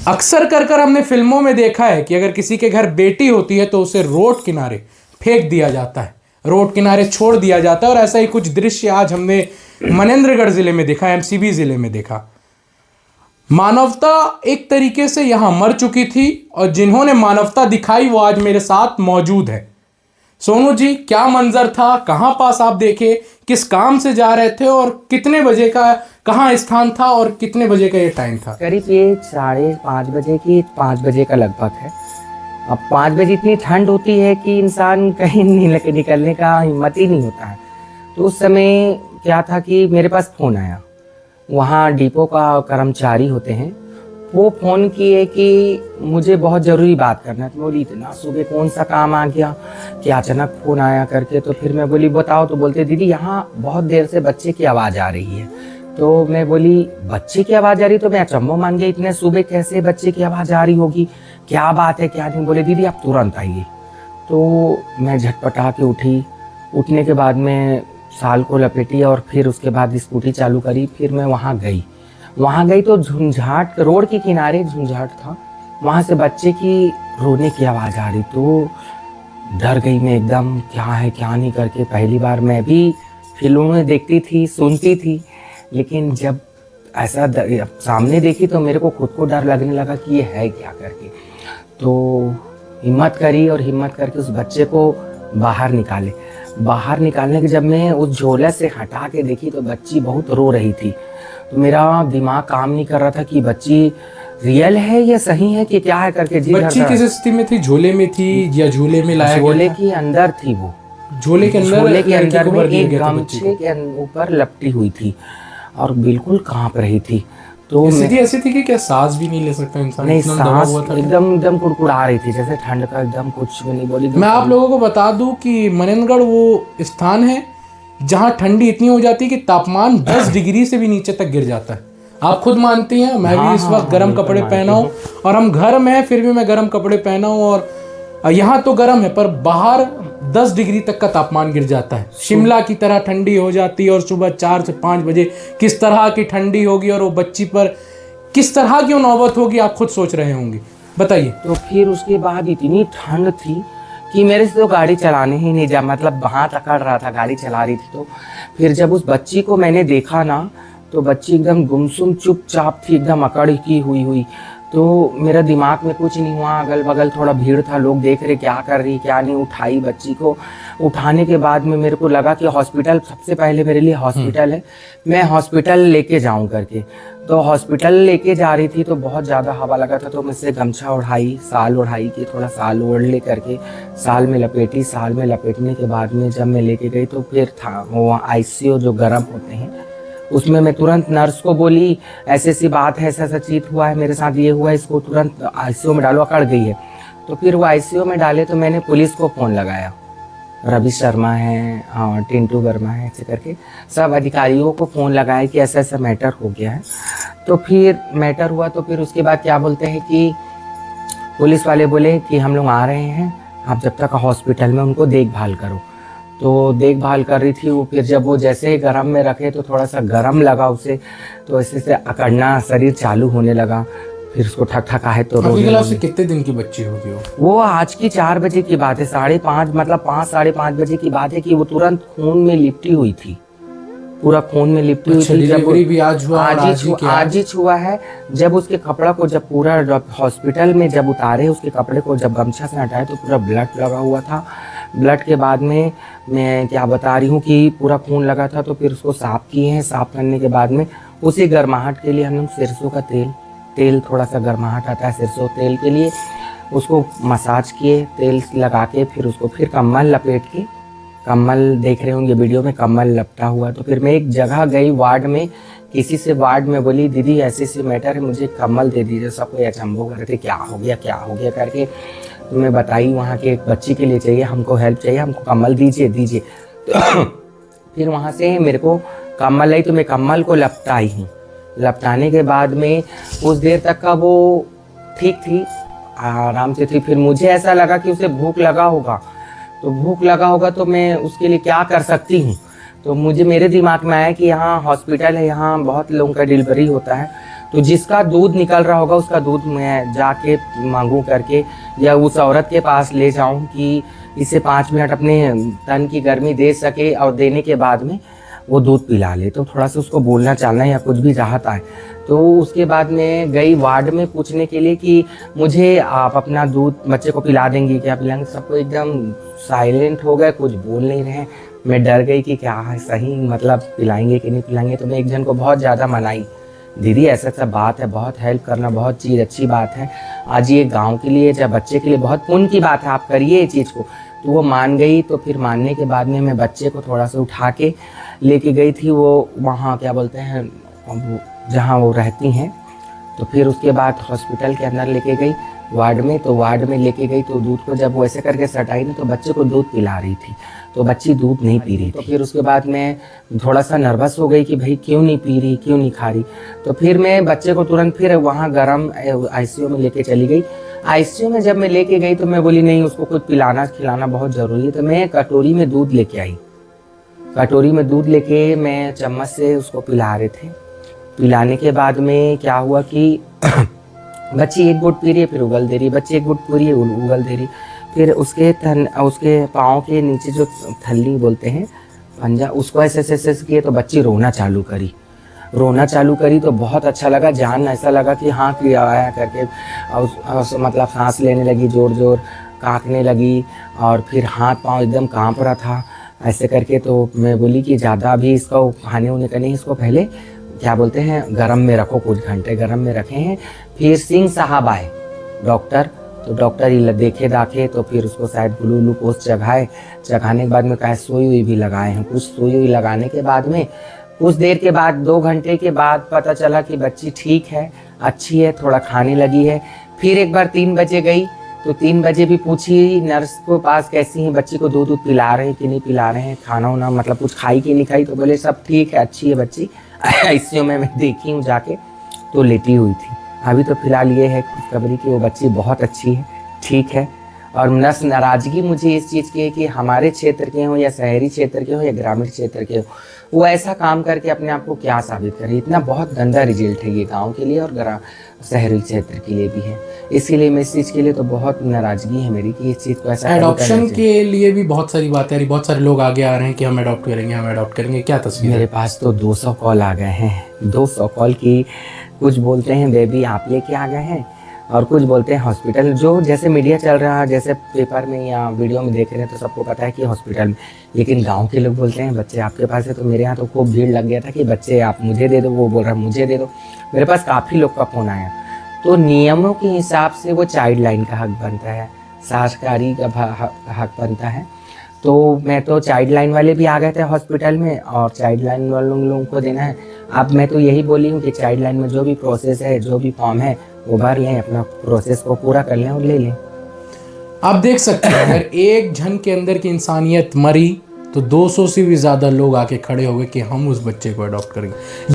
अक्सर कर कर हमने फिल्मों में देखा है कि अगर किसी के घर बेटी होती है तो उसे रोड किनारे फेंक दिया जाता है, रोड किनारे छोड़ दिया जाता है। और ऐसा ही कुछ दृश्य आज हमने मनेंद्रगढ़ जिले में देखा, एमसीबी जिले में देखा। मानवता एक तरीके से यहां मर चुकी थी और जिन्होंने मानवता दिखाई वो आज मेरे साथ मौजूद है। सोनू जी, क्या मंजर था, कहां पास आप देखे, किस काम से जा रहे थे और कितने बजे का कहां स्थान था और कितने बजे का ये टाइम था? करीब ये 5:30 बजे की 5 बजे का लगभग है। अब 5 बजे इतनी ठंड होती है कि इंसान कहीं निकलने का हिम्मत ही नहीं होता है। तो उस समय क्या था कि मेरे पास फ़ोन आया, वहाँ डिपो का कर्मचारी होते हैं, वो फ़ोन किए कि मुझे बहुत ज़रूरी बात करना है। तो बोली इतना सुबह कौन सा काम आ गया कि अचानक फ़ोन आया करके। तो फिर मैं बोली बताओ। तो बोलते दीदी यहाँ बहुत देर से बच्चे की आवाज़ आ रही है। तो मैं बोली बच्चे की आवाज़ आ रही? तो मैं अचंभव मान गया, इतने सुबह कैसे बच्चे की आवाज़ आ रही होगी, क्या बात है क्या नहीं। बोले दीदी आप तुरंत आइए। तो मैं झटपटा के उठी। उठने के बाद में साल को लपेटी और फिर उसके बाद स्कूटी चालू करी। फिर मैं वहाँ गई तो झुंझाट, रोड के किनारे झुंझाट था, वहाँ से बच्चे की रोने की आवाज़ आ रही। तो डर गई मैं एकदम, क्या है क्या नहीं करके। पहली बार मैं भी फिल्मों में देखती थी, सुनती थी, लेकिन जब ऐसा सामने देखी तो मेरे को खुद को डर लगने लगा कि ये है क्या करके। तो हिम्मत करी और हिम्मत करके उस बच्चे को बाहर निकालने के जब मैं उस झोले से हटा के देखी तो बच्ची बहुत रो रही थी। तो मेरा दिमाग काम नहीं कर रहा था कि बच्ची रियल है या सही है कि क्या है करके। जी, बच्ची किस स्थिति में थी? झोले में थी या झूले में लाया गया? झोले के अंदर थी वो। झोले के अंदर में एक गमछे के ऊपर लपटी हुई थी और बिल्कुल कांप रही थी। तो स्थिति ऐसी थी कि क्या सांस भी नहीं ले सकता इंसान? नहीं, सांस एकदम कुड़कुड़ा रही थी, जैसे ठंड का एकदम कुछ भी नहीं बोली। मैं आप लोगों को बता दूं कि मनेंद्रगढ़ वो स्थान है जहां ठंडी इतनी हो जाती है कि तापमान 10 डिग्री से भी नीचे तक गिर जाता है। आप खुद मानती हैं, मैं भी इस वक्त गर्म कपड़े पहना हूँ और हम घर में हैं फिर भी मैं गर्म कपड़े पहना हूँ। और यहाँ तो गर्म है पर बाहर 10 डिग्री तक का तापमान गिर जाता है। शिमला की तरह ठंडी हो जाती है और सुबह 4 से 5 बजे किस तरह की ठंडी होगी और वो बच्ची पर किस तरह की नौबत होगी आप खुद सोच रहे होंगे। बताइए। तो फिर उसके बाद इतनी ठंड थी कि मेरे से तो गाड़ी चलाने ही नहीं जा, मतलब हाथ अकड़ रहा था, गाड़ी चला रही थी। तो फिर जब उस बच्ची को मैंने देखा ना तो बच्ची एकदम गुमसुम चुपचाप थी, एकदम अकड़ की हुई। तो मेरा दिमाग में कुछ नहीं हुआ। अगल बगल थोड़ा भीड़ था, लोग देख रहे क्या कर रही क्या नहीं। उठाई बच्ची को। उठाने के बाद में मेरे को लगा कि हॉस्पिटल सबसे पहले मेरे लिए हॉस्पिटल है, मैं हॉस्पिटल लेके जाऊं करके। तो हॉस्पिटल लेके जा रही थी तो बहुत ज़्यादा हवा लगा था। तो मुझसे गमछा उड़ाई, साल उड़ाई कि थोड़ा साल ओढ़ ले करके साल में लपेटी। साल में लपेटने के बाद में जब मैं लेके गई तो फिर था वो आईसीयू जो गर्म होते हैं उसमें। मैं तुरंत नर्स को बोली ऐसी बात है, ऐसा चीज हुआ है मेरे साथ, ये हुआ है, इसको तुरंत आईसीयू में डालो, अकड़ गई है। तो फिर वो आईसीयू में डाले तो मैंने पुलिस को फ़ोन लगाया। रवि शर्मा है और टिंटू वर्मा है, ऐसे करके सब अधिकारियों को फ़ोन लगाया कि ऐसा ऐसा मैटर हो गया है। तो फिर मैटर हुआ तो फिर उसके बाद क्या बोलते हैं कि पुलिस वाले बोले कि हम लोग आ रहे हैं, आप जब तक हॉस्पिटल में उनको देखभाल करो। तो देखभाल कर रही थी वो। फिर जब वो जैसे गर्म में रखे तो थोड़ा सा गर्म लगा उसे, तो ऐसे से अकड़ना शरीर चालू होने लगा। फिर उसको ठक आहे तो रोने। कितने दिन की बच्ची होगी वो? आज की 4 बजे की बात है, 5:30 मतलब 5-5:30 बजे की बात है कि वो तुरंत खून में लिपटी हुई थी, पूरा खून में लिपटी हुई थी। जब भी आज ही हुआ है। जब उसके कपड़ा को जब पूरा हॉस्पिटल में जब उतारे, उसके कपड़े को जब गमछा से हटाए तो पूरा ब्लड लगा हुआ था। ब्लड के बाद में मैं क्या बता रही हूँ कि पूरा खून लगा था। तो फिर उसको साफ़ किए हैं। साफ़ करने के बाद में उसी गर्माहट के लिए हम लोग सरसों का तेल थोड़ा सा गर्माहट आता है सरसों तेल के लिए, उसको मसाज किए तेल लगा के। फिर उसको फिर कम्बल लपेट के, कम्बल देख रहे होंगे वीडियो में, कम्बल लपटा हुआ। तो फिर मैं एक जगह गई वार्ड में, किसी से वार्ड में बोली दीदी ऐसे मैटर है, मुझे कम्बल दे दीजिए। सब कोई अचंभव कर रहे थे क्या हो गया करके। तो मैं बताई वहाँ के एक बच्ची के लिए चाहिए, हमको हेल्प चाहिए, हमको कम्बल दीजिए। तो फिर वहाँ से मेरे को कम्बल आई तो मैं कम्बल को लपटाई हूँ। लपटाने के बाद में कुछ देर तक का वो ठीक थी, आराम से थी। फिर मुझे ऐसा लगा कि उसे भूख लगा होगा तो मैं उसके लिए क्या कर सकती हूँ। तो मेरे दिमाग में आया कि यहाँ हॉस्पिटल है, यहाँ बहुत लोगों का डिलीवरी होता है। तो जिसका दूध निकल रहा होगा उसका दूध मैं जाके मांगूं करके, या उस औरत के पास ले जाऊं कि इसे 5 मिनट अपने तन की गर्मी दे सके, और देने के बाद में वो दूध पिला ले। तो थोड़ा सा उसको बोलना चालना या कुछ भी चाहता है। तो उसके बाद में गई वार्ड में पूछने के लिए कि मुझे आप अपना दूध बच्चे को पिला देंगी क्या, पिलाएंगे। सबको एकदम साइलेंट हो गए, कुछ बोल नहीं रहे। मैं डर गई कि क्या है सही, मतलब पिलाएंगे कि नहीं पिलाएंगे। तो मैं एक जन को बहुत ज़्यादा मनाई, दीदी ऐसा सब बात है, बहुत हेल्प करना बहुत चीज़ अच्छी बात है, आज ये गांव के लिए चाहे बच्चे के लिए बहुत पुण्य की बात है, आप करिए ये चीज़ को। तो वो मान गई। तो फिर मानने के बाद में मैं बच्चे को थोड़ा सा उठा के लेके गई थी वो वहाँ क्या बोलते हैं जहाँ वो रहती हैं। तो फिर उसके बाद हॉस्पिटल के अंदर लेके गई वार्ड में। तो वार्ड में लेके गई तो दूध को जब वो ऐसे करके सटाई ना, तो बच्चे को दूध पिला रही थी, तो बच्ची दूध नहीं पी रही। तो फिर उसके बाद मैं थोड़ा सा नर्वस हो गई कि भाई क्यों नहीं पी रही, क्यों नहीं खा रही। तो फिर मैं बच्चे को तुरंत फिर वहाँ गर्म आईसीयू में लेके चली गई। आईसीयू में जब मैं लेके गई तो मैं बोली नहीं, उसको कुछ पिलाना खिलाना बहुत ज़रूरी है। तो मैं कटोरी में दूध लेके आई, कटोरी में दूध लेके मैं चम्मच से उसको पिला रहे थे। पिलाने के बाद में क्या हुआ कि बच्ची एक घुट पी रही है, फिर उगल दे रही है, बच्ची एक घुट पी रही है, उगल दे रही। फिर उसके पाँव के नीचे जो थल्ली बोलते हैं पंजा, उसको ऐसे ऐसे किए तो बच्ची रोना चालू करी। तो बहुत अच्छा लगा, जान ऐसा लगा कि हाँ किया आया करके। और मतलब सांस लेने लगी, जोर जोर कांपने लगी, और फिर हाथ पाँव एकदम कांप रहा था ऐसे करके। तो मैं बोली कि ज़्यादा अभी इसको खाने होने का नहीं, इसको पहले क्या बोलते हैं गरम में रखो, कुछ घंटे गरम में रखे हैं। फिर सिंह साहब आए डॉक्टर, तो डॉक्टर ही देखे दाखे, तो फिर उसको शायद ग्लूकोज चढ़ाने के बाद में कहा सुई हुई भी लगाए हैं। कुछ सुई हुई लगाने के बाद में कुछ देर के बाद 2 घंटे के बाद पता चला कि बच्ची ठीक है, अच्छी है, थोड़ा खाने लगी है। फिर एक बार 3 बजे गई, तो 3 बजे भी पूछी नर्स को पास कैसी है बच्ची को, दूध पिला रहे हैं कि नहीं पिला रहे हैं, खाना वाना मतलब कुछ खाई कि नहीं खाई। तो बोले सब ठीक है, अच्छी है बच्ची। आईसीयू में मैं देखी हूँ जाके, तो लेटी हुई थी। अभी तो फिलहाल ये है खुशखबरी कि वो बच्ची बहुत अच्छी है, ठीक है। और नाराज़गी मुझे इस चीज़ की है कि हमारे क्षेत्र के हो या शहरी क्षेत्र के हो या ग्रामीण क्षेत्र के हो, वो ऐसा काम करके अपने आप को क्या साबित करे। इतना बहुत गंदा रिजल्ट है ये गांव के लिए और शहरी क्षेत्र के लिए भी है। इसीलिए मैं इस चीज़ के लिए तो बहुत नाराज़गी है मेरी कि इस चीज़ को ऐसा एडॉप्शन के लिए भी बहुत सारी बातें आ रही, बहुत सारे लोग आगे आ रहे हैं कि हम अडॉप्ट करेंगे, हम अडॉप्ट करेंगे। क्या तस्वीर? मेरे पास तो 200 कॉल आ गए हैं, 200 कॉल की। कुछ बोलते हैं बेबी आप लेके आ गए हैं, और कुछ बोलते हैं हॉस्पिटल। जो जैसे मीडिया चल रहा है, जैसे पेपर में या वीडियो में देख रहे हैं, तो सबको पता है कि हॉस्पिटल में। लेकिन गांव के लोग बोलते हैं बच्चे आपके पास है। तो मेरे यहाँ तो खूब भीड़ लग गया था कि बच्चे आप मुझे दे दो, वो बोल रहा है मुझे दे दो। मेरे पास काफ़ी लोग का फ़ोन आया। तो नियमों के हिसाब से वो चाइल्ड लाइन का हक बनता है, सरकारी का हक बनता है। तो मैं तो चाइल्ड लाइन वाले भी आ गए थे हॉस्पिटल में, और चाइल्ड लाइन वालों लोगों को देना है। अब मैं तो यही बोली हूँ कि चाइल्ड लाइन में जो भी प्रोसेस है, जो भी फॉर्म है, वो भर लें, अपना प्रोसेस को पूरा कर लें और ले लें। आप देख सकते हैं अगर एक जन के अंदर की इंसानियत मरी तो 200 से भी ज़्यादा लोग आके खड़े हो गए कि हम उस बच्चे को अडॉप्ट करेंगे।